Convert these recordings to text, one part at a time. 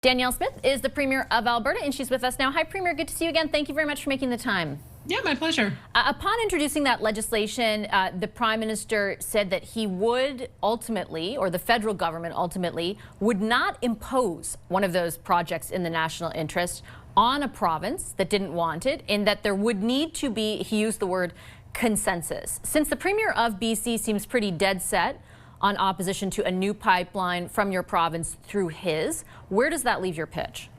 Danielle Smith is the Premier of Alberta, and she's with us now. Hi, Premier. Good to see you again. Thank you very much for making the time. Yeah, my pleasure. Upon introducing that legislation, the Prime Minister said that he would ultimately, or the federal government ultimately, would not impose one of those projects in the national interest on a province that didn't want it, and that there would need to be, he used the word, consensus. Since the Premier of BC seems pretty dead set on opposition to a new pipeline from your province through his, where does that leave your pitch?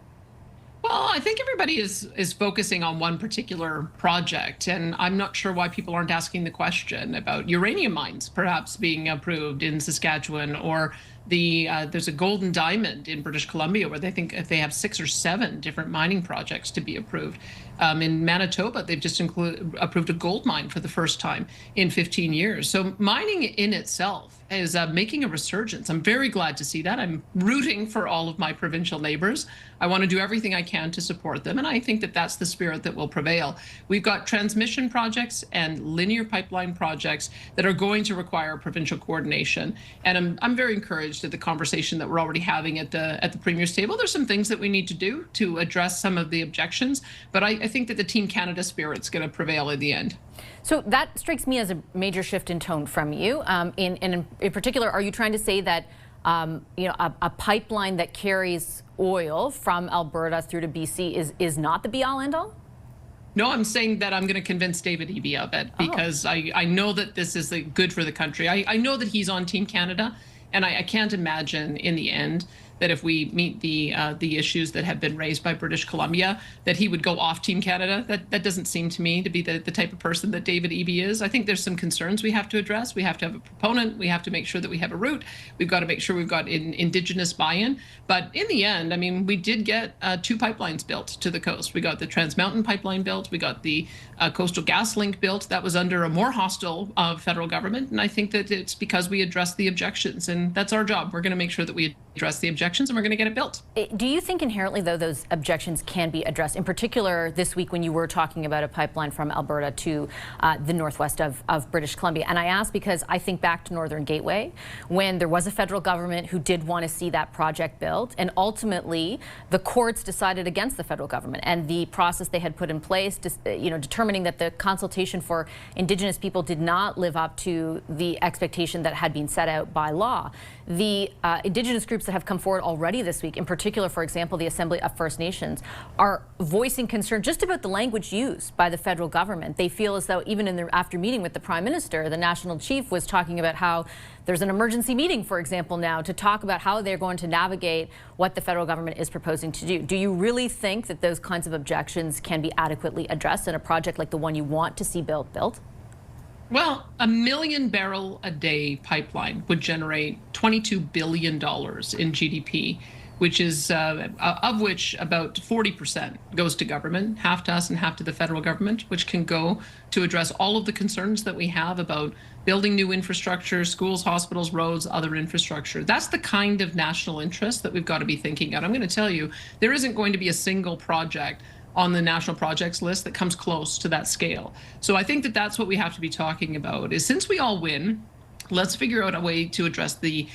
Well, I think everybody is focusing on one particular project, and I'm not sure why people aren't asking the question about uranium mines perhaps being approved in Saskatchewan, or there's a golden diamond in British Columbia where they think if they have 6 or 7 different mining projects to be approved. In Manitoba, they've just approved a gold mine for the first time in 15 years. So mining in itself is making a resurgence. I'm very glad to see that. I'm rooting for all of my provincial neighbors. I want to do everything I can to support them, and I think that that's the spirit that will prevail. We've got transmission projects and linear pipeline projects that are going to require provincial coordination, and I'm very encouraged at the conversation that we're already having at the Premier's table. There's some things that we need to do to address some of the objections, but I think that the Team Canada spirit's going to prevail in the end. So that strikes me as a major shift in tone from you. In particular, are you trying to say that a pipeline that carries oil from Alberta through to BC is not the be-all, end-all? No, I'm saying that I'm going to convince David Eby of it, because I know that this is good for the country. I know that he's on Team Canada, and I can't imagine in the end that if we meet the issues that have been raised by British Columbia, that he would go off Team Canada. That doesn't seem to me to be the type of person that David Eby is. I think there's some concerns we have to address. We have to have a proponent. We have to make sure that we have a route. We've got to make sure we've got Indigenous buy-in. But in the end, I mean, we did get 2 pipelines built to the coast. We got the Trans Mountain pipeline built. We got the Coastal GasLink built. That was under a more hostile federal government. And I think that it's because we addressed the objections, and that's our job. We're going to make sure that we address the objections, and we're going to get it built. Do you think inherently, though, those objections can be addressed? In particular, this week when you were talking about a pipeline from Alberta to the northwest of British Columbia. And I ask because I think back to Northern Gateway, when there was a federal government who did want to see that project built, and ultimately the courts decided against the federal government and the process they had put in place, determining that the consultation for Indigenous people did not live up to the expectation that had been set out by law. The Indigenous groups that have come forward already this week, in particular, for example, the Assembly of First Nations, are voicing concern just about the language used by the federal government. They feel as though even after meeting with the Prime Minister, the National Chief was talking about how there's an emergency meeting, for example, now to talk about how they're going to navigate what the federal government is proposing to do. Do you really think that those kinds of objections can be adequately addressed in a project like the one you want to see built? Well, a 1 million barrel a day pipeline would generate $22 billion in GDP, which is of which about 40% goes to government, half to us and half to the federal government, which can go to address all of the concerns that we have about building new infrastructure, schools, hospitals, roads, other infrastructure. That's the kind of national interest that we've got to be thinking about. I'm going to tell you, there isn't going to be a single project on the national projects list that comes close to that scale. So I think that that's what we have to be talking about, is since we all win, let's figure out a way to address the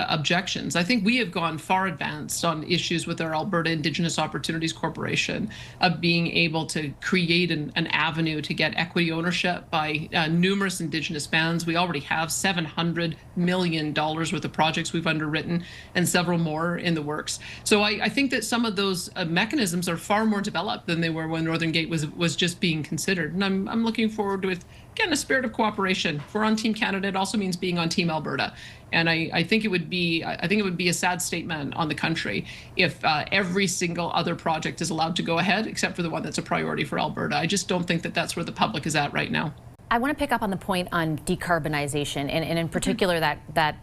objections. I think we have gone far advanced on issues with our Alberta Indigenous Opportunities Corporation of being able to create an avenue to get equity ownership by numerous Indigenous bands. We already have $700 million worth of projects we've underwritten, and several more in the works. So I think that some of those mechanisms are far more developed than they were when Northern Gate was just being considered. And I'm looking forward with, again, a spirit of cooperation. If we're on Team Canada, it also means being on Team Alberta. And I think it would be a sad statement on the country if every single other project is allowed to go ahead, except for the one that's a priority for Alberta. I just don't think that that's where the public is at right now. I want to pick up on the point on decarbonization, and in particular that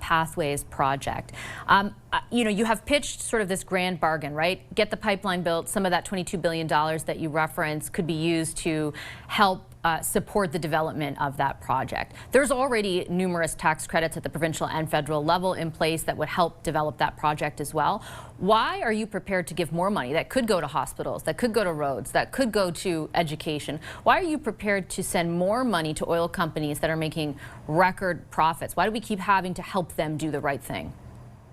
Pathways project. You have pitched sort of this grand bargain, right? Get the pipeline built. Some of that $22 billion that you reference could be used to help support the development of that project. There's already numerous tax credits at the provincial and federal level in place that would help develop that project as well. Why are you prepared to give more money that could go to hospitals, that could go to roads, that could go to education? Why are you prepared to send more money to oil companies that are making record profits? Why do we keep having to help them do the right thing?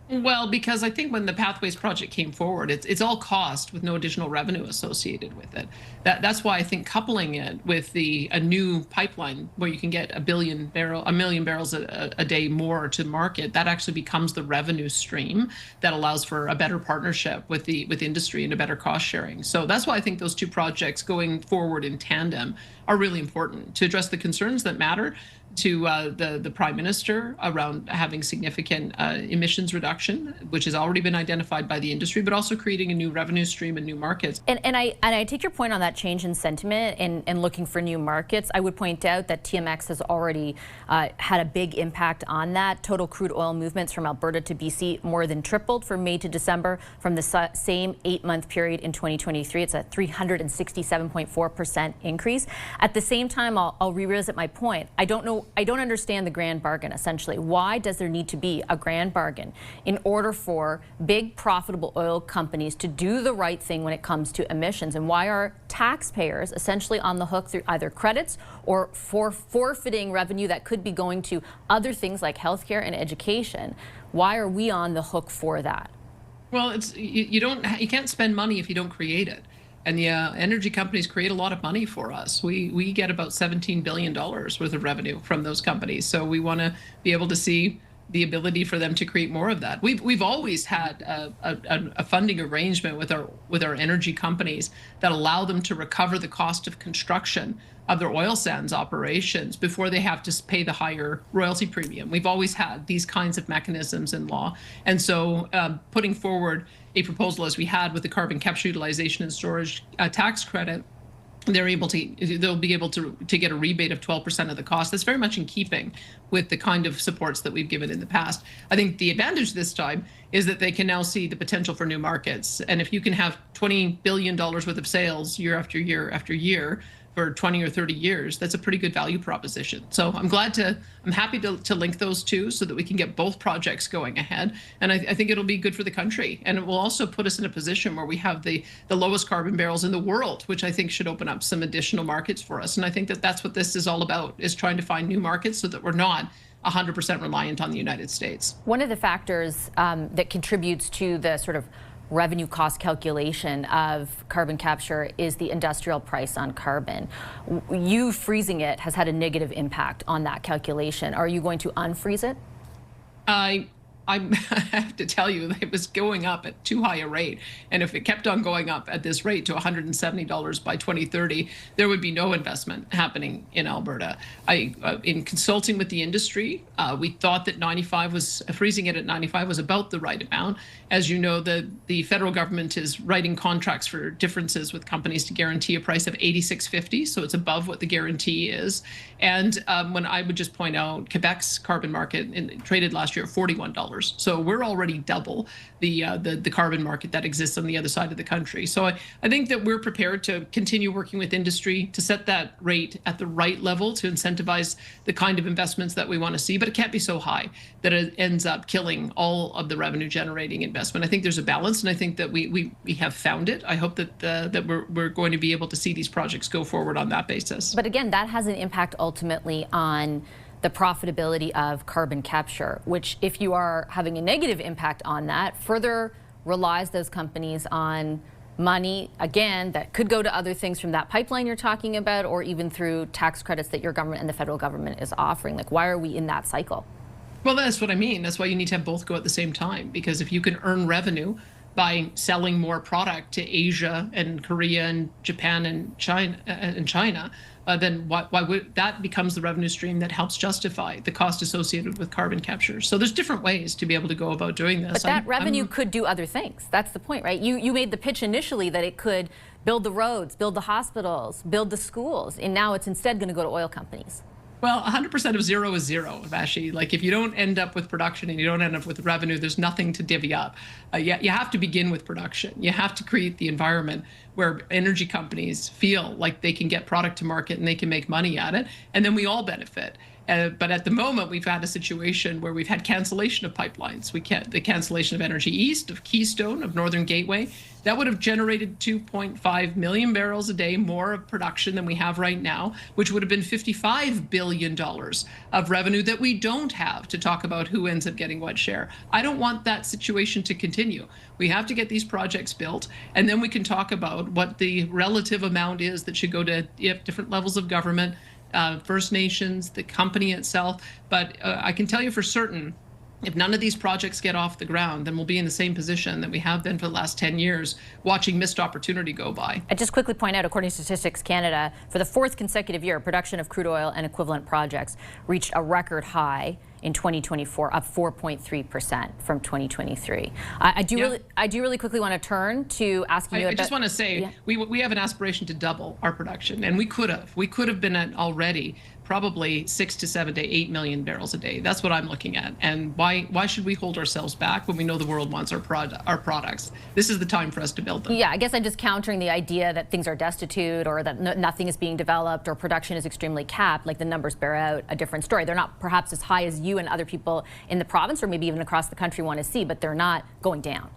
Well, because I think when the Pathways project came forward, it's all cost with no additional revenue associated with it. That's why I think coupling it with a new pipeline where you can get a million barrels a day more to market, that actually becomes the revenue stream that allows for a better partnership with industry and a better cost sharing. So that's why I think those two projects going forward in tandem are really important to address the concerns that matter to the Prime Minister around having significant emissions reduction, which has already been identified by the industry, but also creating a new revenue stream and new markets. And I take your point on that change in sentiment and looking for new markets. I would point out that TMX has already had a big impact on that. Total crude oil movements from Alberta to BC more than tripled from May to December from the same 8-month period in 2023. It's a 367.4% increase. At the same time, I'll revisit my point. I don't understand the grand bargain, essentially. Why does there need to be a grand bargain in order for big profitable oil companies to do the right thing when it comes to emissions? And why are taxpayers essentially on the hook through either credits or for forfeiting revenue that could be going to other things like healthcare and education? Why are we on the hook for that? Well, you can't spend money if you don't create it. And the energy companies create a lot of money for us. We get about $17 billion worth of revenue from those companies. So we want to be able to see the ability for them to create more of that. We've always had a funding arrangement with our energy companies that allow them to recover the cost of construction of their oil sands operations before they have to pay the higher royalty premium. We've always had these kinds of mechanisms in law. And so putting forward a proposal as we had with the carbon capture utilization and storage tax credit, they'll be able to get a rebate of 12% of the cost. That's very much in keeping with the kind of supports that we've given in the past. I think the advantage this time is that they can now see the potential for new markets. And if you can have $20 billion worth of sales year after year after year for 20 or 30 years, that's a pretty good value proposition. So I'm happy to link those two so that we can get both projects going ahead. And I think it'll be good for the country. And it will also put us in a position where we have the lowest carbon barrels in the world, which I think should open up some additional markets for us. And I think that that's what this is all about, is trying to find new markets so that we're not 100% reliant on the United States. One of the factors that contributes to the sort of revenue cost calculation of carbon capture is the industrial price on carbon. You freezing it has had a negative impact on that calculation. Are you going to unfreeze it? I have to tell you, it was going up at too high a rate. And if it kept on going up at this rate to $170 by 2030, there would be no investment happening in Alberta. In consulting with the industry, we thought that freezing it at 95 was about the right amount. As you know, the federal government is writing contracts for differences with companies to guarantee a price of $86.50, so it's above what the guarantee is. And when I would just point out, Quebec's carbon market traded last year at $41. So we're already double the carbon market that exists on the other side of the country. So I think that we're prepared to continue working with industry to set that rate at the right level to incentivize the kind of investments that we want to see. But it can't be so high that it ends up killing all of the revenue generating investment. I think there's a balance, and I think that we have found it. I hope that we're going to be able to see these projects go forward on that basis. But again, that has an impact ultimately on the profitability of carbon capture, which, if you are having a negative impact on that, further relies those companies on money, again, that could go to other things from that pipeline you're talking about, or even through tax credits that your government and the federal government is offering. Like, why are we in that cycle? Well, that's what I mean. That's why you need to have both go at the same time, because if you can earn revenue by selling more product to Asia and Korea and Japan and China, then why would that becomes the revenue stream that helps justify the cost associated with carbon capture? So there's different ways to be able to go about doing this. But that revenue could do other things. That's the point, right? You made the pitch initially that it could build the roads, build the hospitals, build the schools, and now it's instead going to go to oil companies. Well, 100% of zero is zero, Vashi. Like, if you don't end up with production and you don't end up with revenue, there's nothing to divvy up. You have to begin with production. You have to create the environment where energy companies feel like they can get product to market and they can make money at it, and then we all benefit. But at the moment, we've had a situation where we've had cancellation of pipelines. The cancellation of Energy East, of Keystone, of Northern Gateway. That would have generated 2.5 million barrels a day more of production than we have right now, which would have been $55 billion of revenue that we don't have to talk about who ends up getting what share. I don't want that situation to continue. We have to get these projects built, and then we can talk about what the relative amount is that should go to different levels of government, First Nations, the company itself. But I can tell you for certain, if none of these projects get off the ground, then we'll be in the same position that we have been for the last 10 years, watching missed opportunity go by. I just quickly point out, according to Statistics Canada, for the 4th consecutive year, production of crude oil and equivalent projects reached a record high in 2024, up 4.3% from 2023. I do really quickly want to turn to asking you. I just want to say we have an aspiration to double our production, and we could have been at already probably 6 to 7 to 8 million barrels a day. That's what I'm looking at. And why should we hold ourselves back when we know the world wants our products? This is the time for us to build them. Yeah, I guess I'm just countering the idea that things are destitute, or that nothing is being developed, or production is extremely capped. Like, the numbers bear out a different story. They're not perhaps as high as you and other people in the province, or maybe even across the country, want to see, but they're not going down.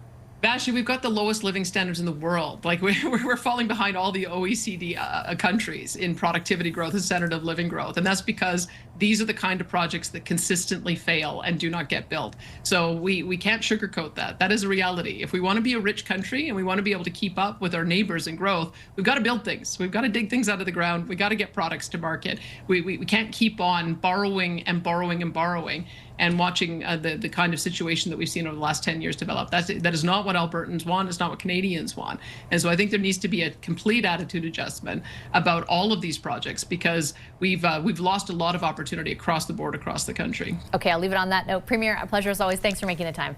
Vashi, we've got the lowest living standards in the world. Like, we're falling behind all the OECD countries in productivity growth and standard of living growth. And that's because these are the kind of projects that consistently fail and do not get built. So we can't sugarcoat that. That is a reality. If we want to be a rich country and we want to be able to keep up with our neighbors in growth, we've got to build things. We've got to dig things out of the ground. We've got to get products to market. We can't keep on borrowing and borrowing and borrowing and watching the kind of situation that we've seen over the last 10 years develop. That is not what Albertans want. It's not what Canadians want. And so I think there needs to be a complete attitude adjustment about all of these projects, because we've lost a lot of opportunity across the board, across the country. Okay, I'll leave it on that note. Premier, a pleasure as always. Thanks for making the time.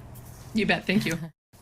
You bet. Thank you.